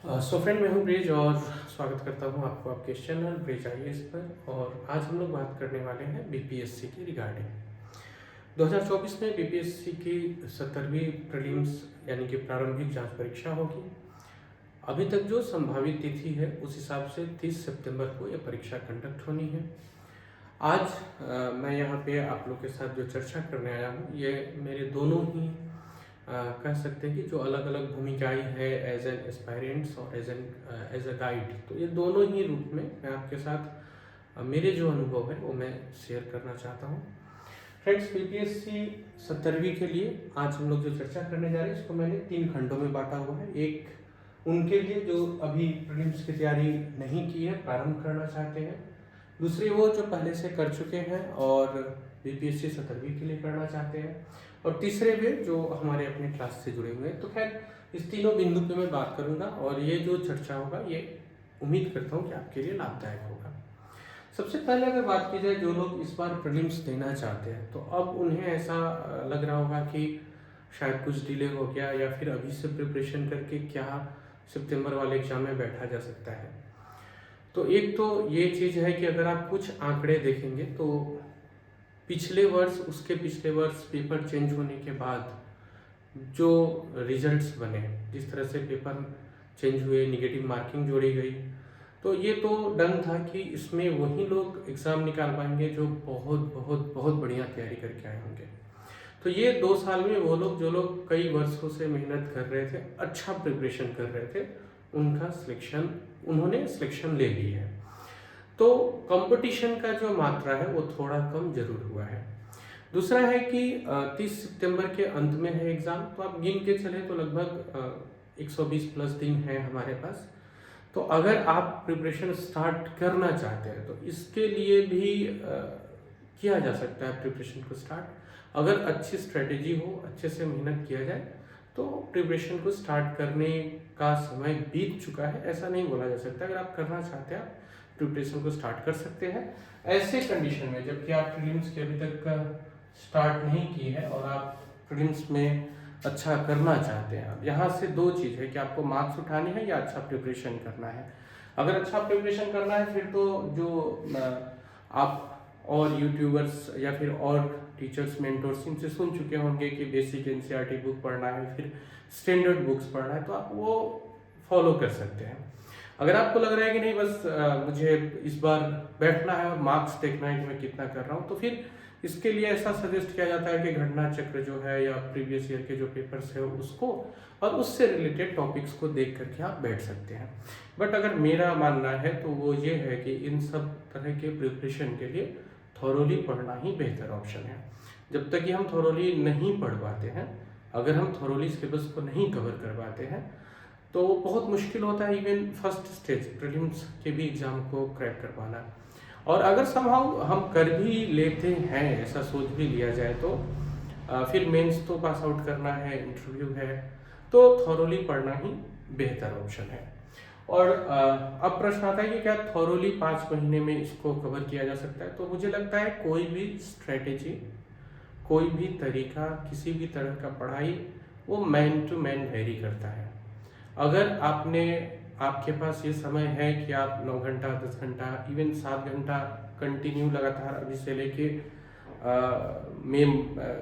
So friend, मैं हूं bridge और स्वागत करता हूं आपको आपके इस चैनल ब्रिज आईएएस पर। और आज हम लोग बात करने वाले हैं बीपीएससी की रिगार्डिंग 2024 में बीपीएससी की 17वीं प्रीलिम्स यानी कि प्रारंभिक जांच परीक्षा होगी। अभी तक जो संभावित तिथि है उस हिसाब से 30 सितंबर को यह परीक्षा कंडक्ट होनी है। आज मैं यहाँ पे आप लोग के साथ जो चर्चा करने आया हूँ ये मेरे दोनों ही कह सकते हैं कि जो अलग अलग भूमिकाएं हैं एज एन एस्पायरेंट्स और एज अ गाइड, तो ये दोनों ही रूप में मैं आपके साथ मेरे जो अनुभव है वो मैं शेयर करना चाहता हूँ। फ्रेंड्स, बीपीएससी 17वीं के लिए आज हम लोग जो चर्चा करने जा रहे हैं इसको मैंने 3 खंडों में बांटा हुआ है। एक उनके लिए जो अभी प्रीलिम्स की तैयारी नहीं की है, प्रारंभ करना चाहते हैं। दूसरे वो जो पहले से कर चुके हैं और बीपीएससी 17वीं के लिए करना चाहते हैं। और तीसरे वे जो हमारे अपने क्लास से जुड़े हुए हैं। तो खैर, इस तीनों बिंदु पे मैं बात करूंगा और ये जो चर्चा होगा ये उम्मीद करता हूँ कि आपके लिए लाभदायक होगा। सबसे पहले अगर बात की जाए, जो लोग इस बार प्रीलिम्स देना चाहते हैं तो अब उन्हें ऐसा लग रहा होगा कि शायद कुछ डिले हो गया या फिर अभी से प्रिपरेशन करके क्या सितंबर वाले एग्जाम में बैठा जा सकता है। तो एक तो ये चीज़ है कि अगर आप कुछ आंकड़े देखेंगे तो पिछले वर्ष, उसके पिछले वर्ष पेपर चेंज होने के बाद जो रिजल्ट्स बने, जिस तरह से पेपर चेंज हुए, निगेटिव मार्किंग जोड़ी गई, तो ये तो डन था कि इसमें वही लोग एग्ज़ाम निकाल पाएंगे जो बहुत बहुत बहुत बढ़िया तैयारी करके आए होंगे। तो ये 2 साल में वो लोग जो लोग कई वर्षों से मेहनत कर रहे थे, अच्छा प्रिपरेशन कर रहे थे, उन्होंने सिलेक्शन ले ली है। तो कंपटीशन का जो मात्रा है वो थोड़ा कम जरूर हुआ है। दूसरा है कि 30 सितंबर के अंत में है एग्ज़ाम, तो आप गिन के चले तो लगभग 120 प्लस दिन है हमारे पास। तो अगर आप प्रिपरेशन स्टार्ट करना चाहते हैं तो इसके लिए भी किया जा सकता है प्रिपरेशन को स्टार्ट। अगर अच्छी स्ट्रेटेजी हो, अच्छे से मेहनत किया जाए तो प्रिपरेशन को स्टार्ट करने का समय बीत चुका है ऐसा नहीं बोला जा सकता। अगर आप करना चाहते हैं आप प्रिपरेशन को स्टार्ट कर सकते हैं। ऐसे कंडीशन में जबकि आप प्रीलिम्स की अभी तक स्टार्ट नहीं की है और आप प्रीलिम्स में अच्छा करना चाहते हैं, अब यहाँ से 2 चीज़ है कि आपको मार्क्स उठाने हैं या अच्छा प्रिपरेशन करना है। अगर अच्छा प्रिपरेशन करना है फिर तो जो आप और यूट्यूबर्स या फिर और टीचर्स, मेंटर्स इनसे सुन चुके होंगे कि बेसिक एनसीईआरटी बुक पढ़ना है, फिर स्टैंडर्ड बुक्स पढ़ना है, तो आप वो फॉलो कर सकते हैं। अगर आपको लग रहा है कि नहीं बस मुझे इस बार बैठना है और मार्क्स देखना है कि मैं कितना कर रहा हूँ, तो फिर इसके लिए ऐसा सजेस्ट किया जाता है कि घटना चक्र जो है या प्रीवियस ईयर के जो पेपर्स है उसको और उससे रिलेटेड टॉपिक्स को देख करके आप बैठ सकते हैं। बट अगर मेरा मानना है तो वो ये है कि इन सब तरह के प्रिपरेशन के लिए थॉरोली पढ़ना ही बेहतर ऑप्शन है। जब तक कि हम थॉरोली नहीं पढ़ पाते हैं, अगर हम थॉरोली सिलेबस को नहीं कवर कर पाते हैं तो बहुत मुश्किल होता है इवन फर्स्ट स्टेज प्रीलिम्स के भी एग्ज़ाम को क्रैक कर पाना। और अगर समहाउ हम कर भी लेते हैं, ऐसा सोच भी लिया जाए तो फिर मेंस तो पास आउट करना है, इंटरव्यू है, तो थॉरोली पढ़ना ही बेहतर ऑप्शन है। और अब प्रश्न आता है कि क्या थॉरोली 5 महीने में इसको कवर किया जा सकता है। तो मुझे लगता है कोई भी स्ट्रेटेजी, कोई भी तरीका, किसी भी तरह का पढ़ाई वो मैन टू मैन वेरी करता है। अगर आपके पास ये समय है कि आप 9 घंटा, 10 घंटा, इवन 7 घंटा कंटिन्यू लगातार अभी से लेके मई,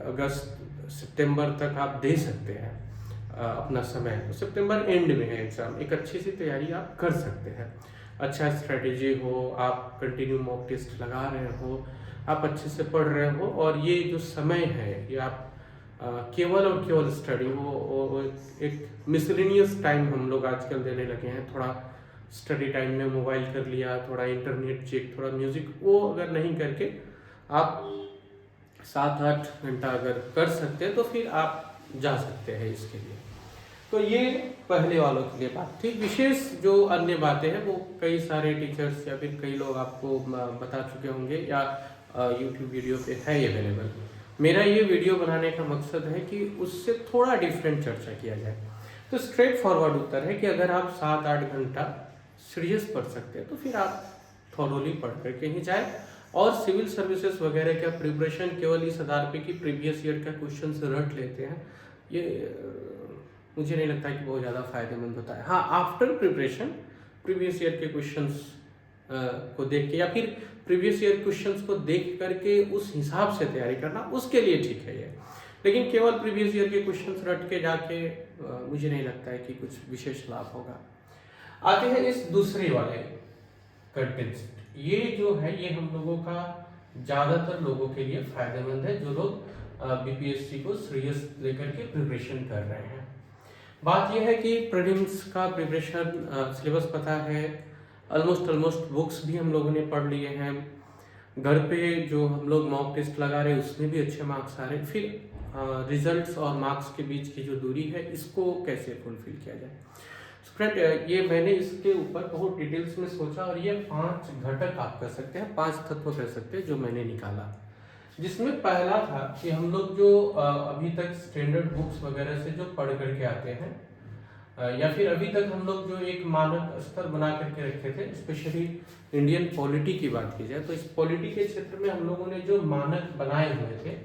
अगस्त, सितंबर तक आप दे सकते हैं अपना समय, तो सितंबर एंड में है एग्ज़ाम, एक अच्छी सी तैयारी आप कर सकते हैं। अच्छा स्ट्रेटेजी हो, आप कंटिन्यू मॉक टेस्ट लगा रहे हो, आप अच्छे से पढ़ रहे हो और ये जो समय है ये आप केवल और केवल स्टडी, वो एक मिसलिनियस टाइम हम लोग आजकल देने लगे हैं। थोड़ा स्टडी टाइम में मोबाइल कर लिया, थोड़ा इंटरनेट चेक, थोड़ा म्यूजिक, वो अगर नहीं करके आप 7-8 घंटा अगर कर सकते हैं तो फिर आप जा सकते हैं इसके लिए। तो ये पहले वालों के लिए बात थी। विशेष जो अन्य बातें हैं वो कई सारे टीचर्स या फिर कई लोग आपको बता चुके होंगे या यूट्यूब वीडियो पे है अवेलेबल। मेरा ये वीडियो बनाने का मकसद है कि उससे थोड़ा डिफरेंट चर्चा किया जाए। तो स्ट्रेट फॉरवर्ड उत्तर है कि अगर आप 7-8 घंटा सीरियस पढ़ सकते हैं तो फिर आप थॉरोली पढ़ करके ही जाए। और सिविल सर्विसेज वगैरह का प्रिपरेशन केवल इस आधार पे कि प्रीवियस ईयर का क्वेश्चन रट लेते हैं, ये मुझे नहीं लगता कि बहुत ज़्यादा फायदेमंद होता है। हाँ, आफ्टर प्रिपरेशन प्रीवियस ईयर के क्वेश्चंस को देख के या फिर प्रीवियस ईयर क्वेश्चंस को देख करके उस हिसाब से तैयारी करना, उसके लिए ठीक है ये। लेकिन केवल प्रीवियस ईयर के क्वेश्चंस रट के जाके मुझे नहीं लगता है कि कुछ विशेष लाभ होगा। आते हैं इस दूसरे वाले कंटेंट्स। ये जो है ये हम लोगों का ज़्यादातर लोगों के लिए फायदेमंद है जो लोग बीपीएससी को सीरियस लेकर के प्रिपरेशन कर रहे हैं। बात यह है कि प्रीलिम्स का प्रिपरेशन सिलेबस पता है, ऑलमोस्ट बुक्स भी हम लोगों ने पढ़ लिए हैं, घर पे जो हम लोग मॉक टेस्ट लगा रहे हैं उसमें भी अच्छे मार्क्स आ रहे हैं। फिर रिजल्ट्स और मार्क्स के बीच की जो दूरी है इसको कैसे फुलफिल किया जाए। फ्रेंड, ये मैंने इसके ऊपर बहुत डिटेल्स में सोचा और ये 5 घटक आप कर सकते हैं, 5 तत्व कर सकते हैं जो मैंने निकाला। जिसमें पहला था कि हम लोग जो अभी तक स्टैंडर्ड बुक्स वगैरह से जो पढ़ करके आते हैं या फिर अभी तक हम लोग जो एक मानक स्तर बना करके रखे थे, स्पेशली इंडियन पॉलिटी की बात की जाए तो इस पॉलिटी के क्षेत्र में हम लोगों ने जो मानक बनाए हुए थे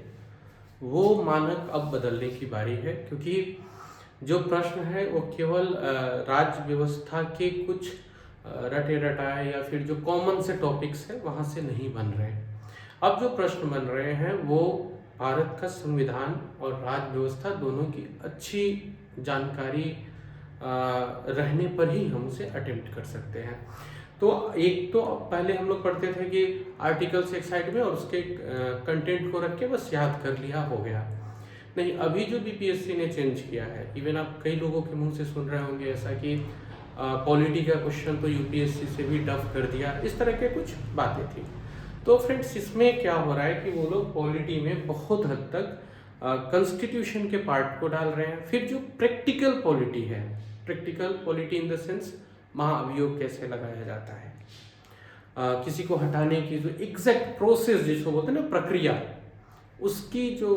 वो मानक अब बदलने की बारी है। क्योंकि जो प्रश्न है वो केवल राज्य व्यवस्था के कुछ रटे रटाए या फिर जो कॉमन से टॉपिक्स है वहाँ से नहीं बन रहे हैं। अब जो प्रश्न बन रहे हैं वो भारत का संविधान और राज्य व्यवस्था दोनों की अच्छी जानकारी रहने पर ही हम उसे अटेम्प्ट कर सकते हैं। तो एक तो पहले हम लोग पढ़ते थे कि आर्टिकल्स एक साइड में और उसके कंटेंट को रख के बस याद कर लिया हो गया। नहीं, अभी जो बीपीएससी ने चेंज किया है, इवन आप कई लोगों के मुंह से सुन रहे होंगे ऐसा कि पॉलिटी का क्वेश्चन तो यूपीएससी से भी टफ कर दिया, इस तरह के कुछ बातें थी। तो फ्रेंड्स, इसमें क्या हो रहा है कि वो लोग पॉलिटी में बहुत हद तक कॉन्स्टिट्यूशन के पार्ट को डाल रहे हैं। फिर जो प्रैक्टिकल पॉलिटी है, practical polity in the sense महाअभियोग कैसे लगाया जाता है, किसी को हटाने की जो एग्जैक्ट प्रोसेस जिसको बोलते हैं ना, प्रक्रिया, उसकी जो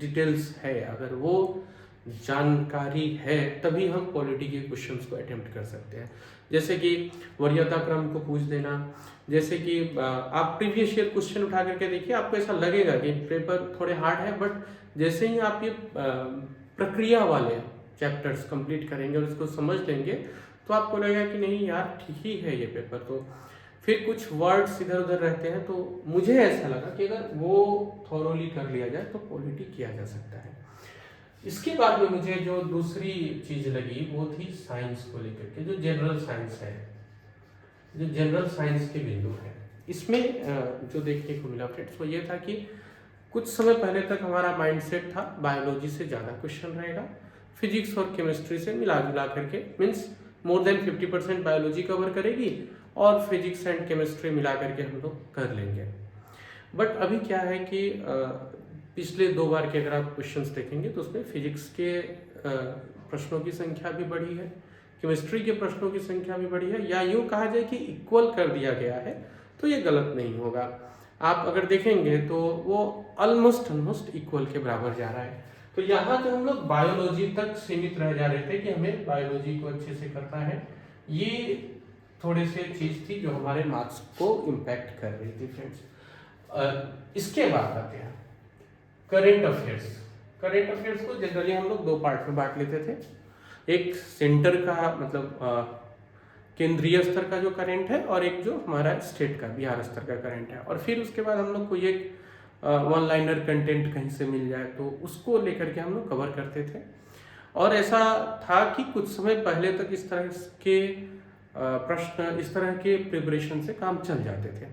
डिटेल्स है, अगर वो जानकारी है तभी हम पॉलिटी के क्वेश्चंस को अटेम्प्ट कर सकते हैं। जैसे कि वरीयता क्रम को पूछ देना, जैसे कि आप प्रीवियस ईयर क्वेश्चन उठा करके देखिए, आपको ऐसा लगेगा कि पेपर थोड़े हार्ड है, बट जैसे ही आप ये प्रक्रिया वाले चैप्टर्स कंप्लीट करेंगे और इसको समझ लेंगे तो आपको लगेगा कि नहीं यार ठीक ही है ये पेपर। तो फिर कुछ वर्ड्स इधर उधर रहते हैं, तो मुझे ऐसा लगा कि अगर वो थॉरोली कर लिया जाए तो पॉलिटी किया जा सकता है। इसके बाद में मुझे जो दूसरी चीज लगी वो थी साइंस को लेकर के, जो जनरल साइंस है, जो जनरल साइंस के बिंदु है। इसमें जो देखने को मिला फ्रेंड्स वो ये था कि कुछ समय पहले तक हमारा माइंडसेट था बायोलॉजी से ज़्यादा क्वेश्चन रहेगा, फिजिक्स और केमिस्ट्री से मिला जुला करके, means more than 50% biology cover करेगी और फिजिक्स एंड केमिस्ट्री मिला करके हम लोग कर लेंगे। बट अभी क्या है कि पिछले 2 बार के अगर आप क्वेश्चंस देखेंगे तो उसमें फिजिक्स के प्रश्नों की संख्या भी बढ़ी है, केमिस्ट्री के प्रश्नों की संख्या भी बढ़ी है, या यूँ कहा जाए कि इक्वल कर दिया गया है, तो ये गलत नहीं होगा। आप अगर देखेंगे तो वो ऑलमोस्ट इक्वल के बराबर जा रहा है। तो यहाँ जो हम लोग बायोलॉजी तक सीमित रह जा रहे थे कि हमें बायोलॉजी को अच्छे से करना है, ये थोड़े से चीज थी जो हमारे मार्क्स को इम्पैक्ट कर रही थी फ्रेंड्स। इसके बाद आते हैं करेंट अफेयर्स। करेंट अफेयर्स को जनरली हम लोग 2 पार्ट में बांट लेते थे, एक सेंटर का मतलब केंद्रीय स्तर का जो करंट है और एक जो हमारा स्टेट का बिहार स्तर का करंट है। और फिर उसके बाद हम लोग को एक वन लाइनर कंटेंट कहीं से मिल जाए तो उसको लेकर के हम लोग कवर करते थे। और ऐसा था कि कुछ समय पहले तक इस तरह के प्रश्न, इस तरह के प्रिपरेशन से काम चल जाते थे।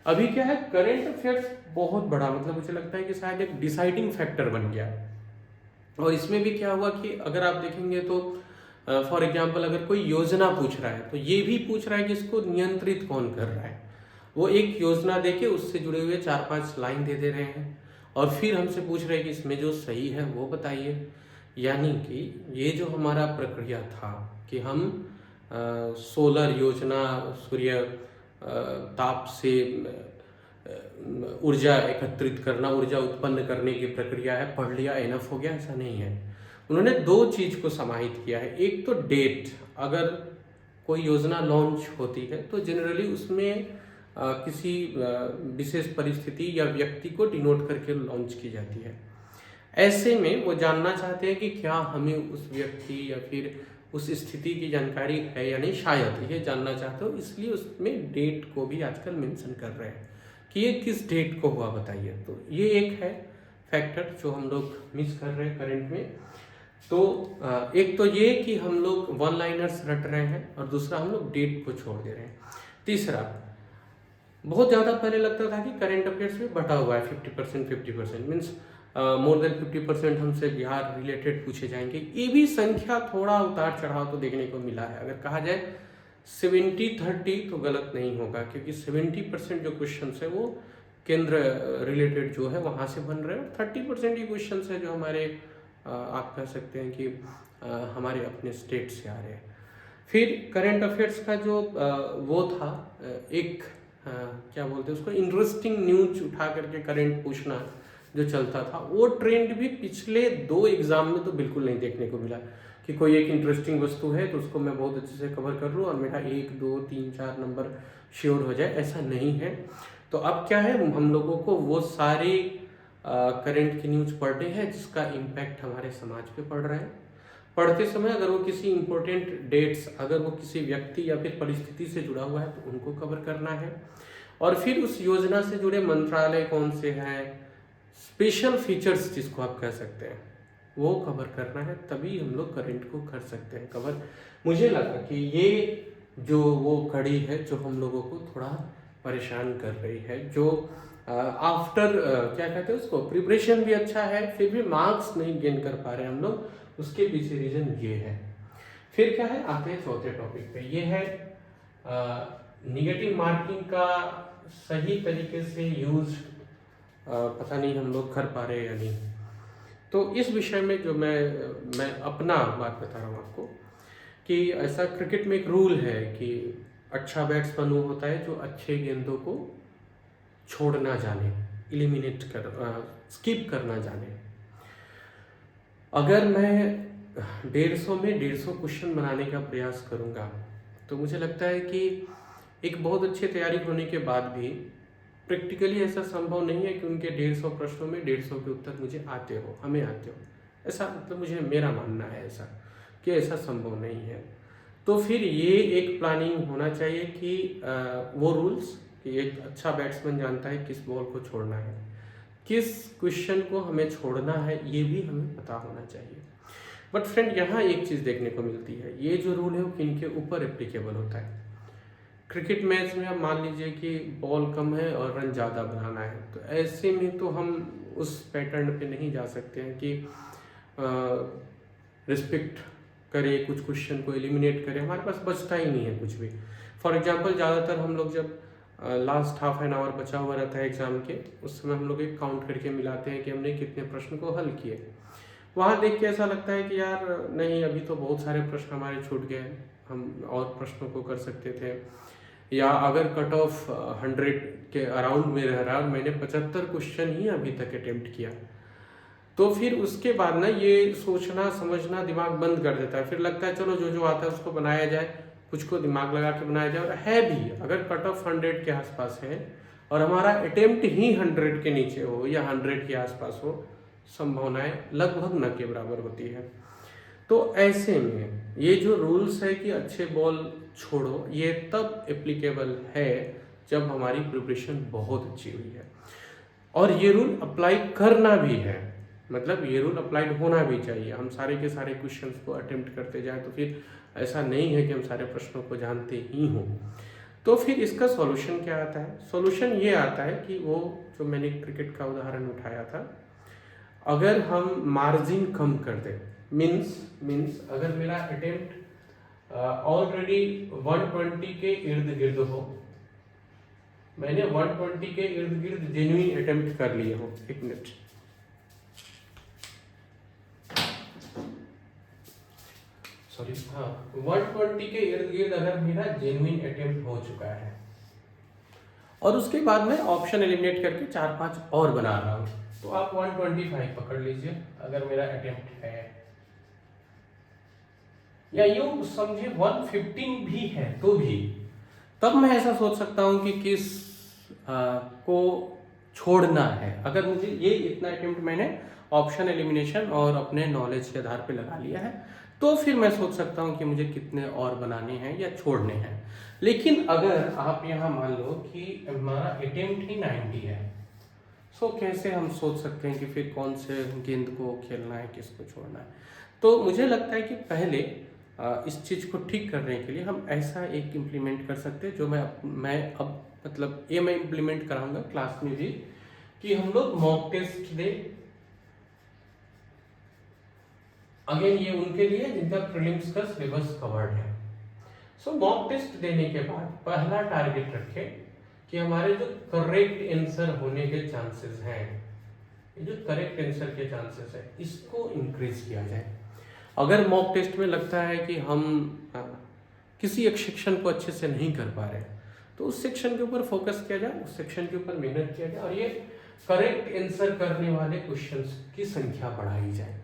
अभी क्या है, करेंट अफेयर्स बहुत बड़ा, मतलब मुझे लगता है कि शायद एक डिसाइडिंग फैक्टर बन गया। और इसमें भी क्या हुआ कि अगर आप देखेंगे तो फॉर एग्जाम्पल अगर कोई योजना पूछ रहा है तो ये भी पूछ रहा है कि इसको नियंत्रित कौन कर रहा है। वो एक योजना देके उससे जुड़े हुए 4-5 लाइन दे दे रहे हैं और फिर हमसे पूछ रहे हैं कि इसमें जो सही है वो बताइए। यानी कि ये जो हमारा प्रक्रिया था कि हम सोलर योजना, सूर्य ताप से ऊर्जा एकत्रित करना, ऊर्जा उत्पन्न करने की प्रक्रिया है, पढ़ लिया एनफ हो गया, ऐसा नहीं है। उन्होंने 2 चीज को समाहित किया है। एक तो डेट, अगर कोई योजना लॉन्च होती है तो जनरली उसमें किसी विशेष परिस्थिति या व्यक्ति को डिनोट करके लॉन्च की जाती है। ऐसे में वो जानना चाहते हैं कि क्या हमें उस व्यक्ति या फिर उस स्थिति की जानकारी है या नहीं, शायद ये जानना चाहते हो, इसलिए उसमें डेट को भी आजकल मेंशन कर रहे हैं कि ये किस डेट को हुआ बताइए। तो ये एक है फैक्टर जो हम लोग मिस कर रहे हैं करंट में। तो एक तो ये कि हम लोग वन लाइनर्स रट रहे हैं और दूसरा हम लोग डेट को छोड़ दे रहे हैं। तीसरा, बहुत ज़्यादा पहले लगता था कि करंट अफेयर्स में बटा हुआ है 50% मीन्स मोर देन 50% हमसे बिहार रिलेटेड पूछे जाएंगे। ये भी संख्या थोड़ा उतार चढ़ाव तो देखने को मिला है। अगर कहा जाए 70-30 तो गलत नहीं होगा, क्योंकि 70% जो क्वेश्चन है वो केंद्र रिलेटेड जो है वहाँ से बन रहे हैं, 30% ही क्वेश्चन है जो हमारे आप कह सकते हैं कि हमारे अपने स्टेट से आ रहे हैं। फिर करंट अफेयर्स का जो वो था एक क्या बोलते हैं उसको, इंटरेस्टिंग न्यूज उठा करके करंट पूछना जो चलता था, वो ट्रेंड भी पिछले 2 एग्जाम में तो बिल्कुल नहीं देखने को मिला कि कोई एक इंटरेस्टिंग वस्तु है तो उसको मैं बहुत अच्छे से कवर कर लूँ और मेरा 1, 2, 3, 4 नंबर श्योर हो जाए, ऐसा नहीं है। तो अब क्या है, हम लोगों को वो सारी करंट की न्यूज पढ़नी है जिसका इम्पैक्ट हमारे समाज पे पड़ रहा है। पढ़ते समय अगर वो किसी इंपॉर्टेंट डेट्स, अगर वो किसी व्यक्ति या फिर परिस्थिति से जुड़ा हुआ है तो उनको कवर करना है, और फिर उस योजना से जुड़े मंत्रालय कौन से हैं, स्पेशल फीचर्स जिसको आप कह सकते हैं, वो कवर करना है, तभी हम लोग करंट को कर सकते हैं कवर। मुझे लगा कि ये जो वो कड़ी है जो हम लोगों को थोड़ा परेशान कर रही है, जो आफ्टर क्या कहते हैं उसको, प्रिपरेशन भी अच्छा है फिर भी मार्क्स नहीं गेन कर पा रहे हम लोग, उसके पीछे रीजन ये है। फिर क्या है, आते हैं चौथे टॉपिक पे, ये है निगेटिव मार्किंग का सही तरीके से यूज पता नहीं हम लोग कर पा रहे हैं या नहीं। तो इस विषय में जो मैं अपना बात बता रहा हूँ आपको कि ऐसा क्रिकेट में एक रूल है कि अच्छा बैट्समैन वो होता है जो अच्छे गेंदों को छोड़ना जाने, एलिमिनेट कर स्किप करना जाने। अगर मैं 150 में 150 क्वेश्चन बनाने का प्रयास करूँगा तो मुझे लगता है कि एक बहुत अच्छी तैयारी होने के बाद भी प्रैक्टिकली ऐसा संभव नहीं है कि उनके 150 प्रश्नों में 150 के उत्तर मुझे आते हो, हमें आते हो। ऐसा मतलब मुझे मेरा मानना है ऐसा कि ऐसा संभव नहीं है। तो फिर ये एक प्लानिंग होना चाहिए कि वो रूल्स कि एक अच्छा बैट्समैन जानता है किस बॉल को छोड़ना है, किस क्वेश्चन को हमें छोड़ना है, ये भी हमें पता होना चाहिए। बट फ्रेंड, यहाँ एक चीज़ देखने को मिलती है, ये जो रूल है वो किन के ऊपर एप्लीकेबल होता है। क्रिकेट मैच में आप मान लीजिए कि बॉल कम है और रन ज़्यादा बनाना है, तो ऐसे में तो हम उस पैटर्न पे नहीं जा सकते हैं कि रिस्पेक्ट करें, कुछ क्वेश्चन को एलिमिनेट करें, हमारे पास बचता ही नहीं है कुछ भी। फॉर एग्जांपल, ज़्यादातर हम लोग जब लास्ट हाफ एन आवर बचा हुआ रहता है एग्जाम के, उस समय हम लोग एक काउंट करके मिलाते हैं कि हमने कितने प्रश्न को हल किए। वहाँ देख के ऐसा लगता है कि यार नहीं, अभी तो बहुत सारे प्रश्न हमारे छूट गए, हम और प्रश्नों को कर सकते थे। या अगर कट ऑफ 100 के अराउंड में रह रहा, मैंने 75 क्वेश्चन ही अभी तक अटेम्प्ट किया, तो फिर उसके बाद ना ये सोचना समझना दिमाग बंद कर देता है। फिर लगता है चलो जो जो आता है उसको बनाया जाए, कुछ को दिमाग लगा के बनाया जाए। और है भी, अगर कट ऑफ 100 के आसपास है और हमारा अटेम्प्ट ही 100 के नीचे हो या 100 के आसपास हो, संभावनाएं लगभग न के बराबर होती है। तो ऐसे में ये जो रूल्स है कि अच्छे बॉल छोड़ो, ये तब एप्लीकेबल है जब हमारी प्रिपरेशन बहुत अच्छी हुई है, और ये रूल अप्लाई करना भी है, मतलब ये रूल अप्लाइड होना भी चाहिए। हम सारे के सारे क्वेश्चंस को अटेम्प्ट करते जाए तो फिर ऐसा नहीं है कि हम सारे प्रश्नों को जानते ही हों। तो फिर इसका सॉल्यूशन क्या आता है? सॉल्यूशन ये आता है कि वो जो मैंने क्रिकेट का उदाहरण उठाया था, अगर हम मार्जिन कम कर दें, मीन्स अगर मेरा अटेम्प्ट ऑलरेडी 120 के इर्द गिर्द हो, मैंने 120 के इर्द गिर्द जेन्युइन अटेम्प्ट कर लिए हो, एक मिनट, सॉरी, हाँ, 120 के इर्द गिर्द अगर मेरा जेन्युइन अटेम्प्ट हो चुका है और उसके बाद मैं ऑप्शन एलिमिनेट करके 4-5 और बना रहा हूँ, तो आप 125 पकड़ लीजिए अगर मेरा अटेम्प्ट है, या यूं समझिए 115 भी है तो भी, तब मैं ऐसा सोच सकता हूं कि किस को छोड़ना है। अगर मुझे ये इतना अटेम्प्ट मैंने ऑप्शन एलिमिनेशन और अपने नॉलेज के आधार पे लगा लिया है, तो फिर मैं सोच सकता हूँ कि मुझे कितने और बनाने हैं या छोड़ने हैं। लेकिन अगर आप यहाँ मान लो कि हमारा अटेम्प्ट ही 90 है, सो कैसे हम सोच सकते हैं कि फिर कौन से गेंद को खेलना है, किसको छोड़ना है। तो मुझे लगता है कि पहले इस चीज़ को ठीक करने के लिए हम ऐसा एक इम्प्लीमेंट कर सकते हैं, जो मैं अब मतलब ये मैं इम्प्लीमेंट कराऊंगा क्लास में भी, कि हम लोग मॉक टेस्ट दे। अगेन ये उनके लिए जिनका प्रीलिम्स का सिलेबस कवर्ड है। सो मॉक टेस्ट देने के बाद पहला टारगेट रखें कि हमारे जो करेक्ट आंसर होने के चांसेस हैं, ये जो करेक्ट आंसर के चांसेस है, इसको इंक्रीज किया जाए। अगर मॉक टेस्ट में लगता है कि हम किसी एक सेक्शन को अच्छे से नहीं कर पा रहे, तो उस सेक्शन के ऊपर फोकस किया जाए, उस सेक्शन के ऊपर मेहनत किया जाए और ये करेक्ट आंसर करने वाले क्वेश्चंस की संख्या बढ़ाई जाए।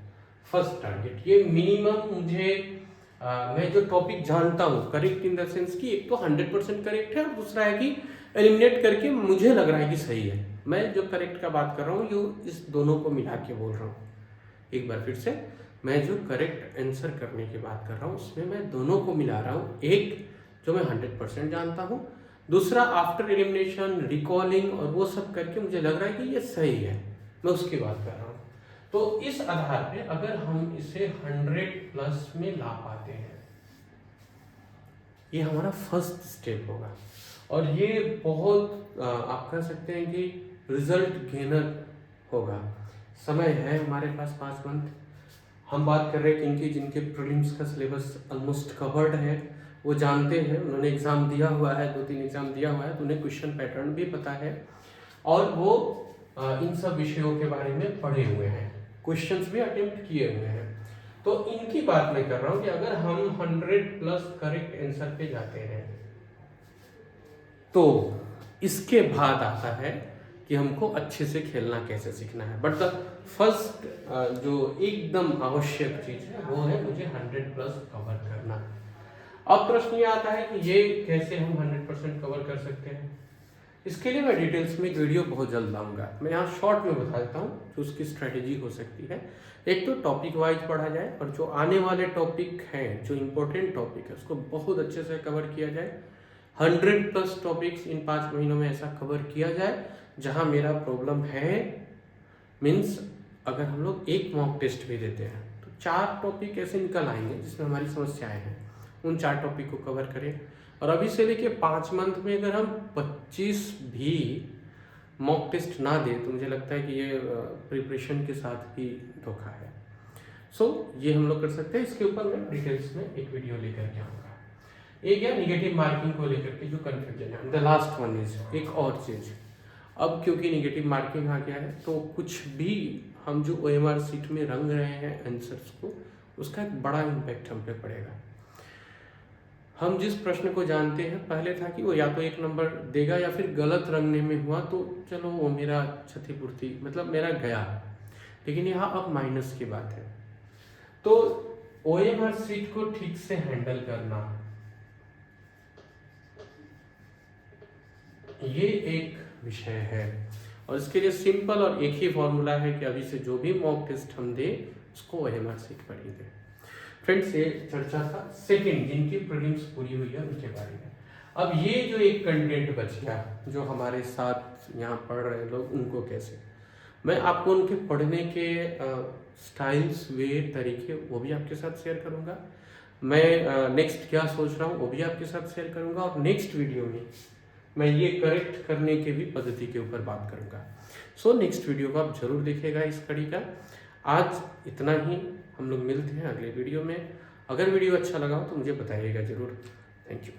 फर्स्ट टारगेट ये मिनिमम मुझे मैं जो टॉपिक जानता हूँ करेक्ट इन द सेंस कि एक तो 100% करेक्ट है और दूसरा है कि एलिमिनेट करके मुझे लग रहा है कि सही है। मैं जो करेक्ट का बात कर रहा हूँ, ये इस दोनों को मिला के बोल रहा हूँ। एक बार फिर से, मैं जो करेक्ट आंसर करने की बात कर रहा हूँ उसमें मैं दोनों को मिला रहा हूँ। एक जो मैं 100% जानता हूँ, दूसरा आफ्टर एलिमिनेशन रिकॉलिंग और वो सब करके मुझे लग रहा है कि ये सही है, मैं उसकी बात कर रहा हूँ। तो इस आधार पे अगर हम इसे 100+ में ला पाते हैं, ये हमारा फर्स्ट स्टेप होगा और ये बहुत आप कह सकते हैं कि रिजल्ट गेनर होगा। समय है हमारे पास 5 मंथ। हम बात कर रहे हैं इनकी जिनके प्रीलिम्स का सिलेबस ऑलमोस्ट कवर्ड है, वो जानते हैं, उन्होंने एग्ज़ाम दिया हुआ है, 2-3 एग्ज़ाम दिया हुआ है, तो उन्हें क्वेश्चन पैटर्न भी पता है और वो इन सब विषयों के बारे में पढ़े हुए हैं, क्वेश्चंस भी अटेम्प्ट किए हुए हैं। तो इनकी बात मैं कर रहा हूँ कि अगर हम 100+ करेक्ट आंसर पे जाते हैं, तो इसके बाद आता है कि हमको अच्छे से खेलना कैसे सीखना है। बट द फर्स्ट जो एकदम आवश्यक चीज़ है वो है मुझे 100+ कवर करना। अब प्रश्न ये आता है कि ये कैसे हम 100% कवर कर सकते हैं। इसके लिए मैं डिटेल्स में एक वीडियो बहुत जल्द लाऊंगा। मैं यहाँ शॉर्ट में बता देता हूँ जो उसकी स्ट्रेटेजी हो सकती है। एक तो टॉपिक वाइज पढ़ा जाए और जो आने वाले टॉपिक हैं, जो इम्पोर्टेंट टॉपिक है, उसको बहुत अच्छे से कवर किया जाए। 100+ टॉपिक्स इन 5 महीनों में ऐसा कवर किया जाए जहाँ मेरा प्रॉब्लम है। मीन्स अगर हम लोग एक मॉक टेस्ट भी देते हैं तो 4 टॉपिक ऐसे निकल आएंगे जिसमें हमारी समस्याएं हैं, उन 4 टॉपिक को कवर करें। और अभी से लेके 5 मंथ में अगर हम 25 भी मॉक टेस्ट ना दें तो मुझे लगता है कि ये प्रिपरेशन के साथ ही धोखा है। सो ये हम लोग कर सकते हैं। इसके ऊपर मैं डिटेल्स में एक वीडियो लेकर के आऊँगा। एक है निगेटिव मार्किंग को लेकर के जो कन्फ्यूजन है। द लास्ट वन इज एक और चीज़, अब क्योंकि निगेटिव मार्किंग आ गया है तो कुछ भी हम जो OMR सीट में रंग रहे हैं आंसर्स को, उसका एक बड़ा इम्पैक्ट हम पे पड़ेगा। हम जिस प्रश्न को जानते हैं, पहले था कि वो या तो 1 नंबर देगा या फिर गलत रंगने में हुआ तो चलो वो मेरा क्षतिपूर्ति, मतलब मेरा गया। लेकिन यहाँ अब माइनस की बात है, तो OMR सीट को ठीक से हैंडल करना, ये एक विषय है। और इसके लिए सिंपल और एक ही फॉर्मूला है कि अभी से जो भी मॉक टेस्ट हम दें उसको OMR सीट पर ही दें। फ्रेंड्स, ये चर्चा था सेकंड जिनकी प्रीलिम्स पूरी हुई है उनके बारे में। अब ये जो एक कंटेंट बच गया, जो हमारे साथ यहाँ पढ़ रहे लोग, उनको कैसे, मैं आपको उनके पढ़ने के स्टाइल्स, वे, तरीके वो भी आपके साथ शेयर करूँगा। मैं नेक्स्ट क्या सोच रहा हूँ वो भी आपके साथ शेयर करूँगा और नेक्स्ट वीडियो में मैं ये करेक्ट करने के भी पद्धति के ऊपर बात करूँगा। सो नेक्स्ट वीडियो को आप जरूर देखिएगा इस कड़ी का। आज इतना ही, हम लोग मिलते हैं अगले वीडियो में। अगर वीडियो अच्छा लगा हो तो मुझे बताइएगा जरूर। Thank you.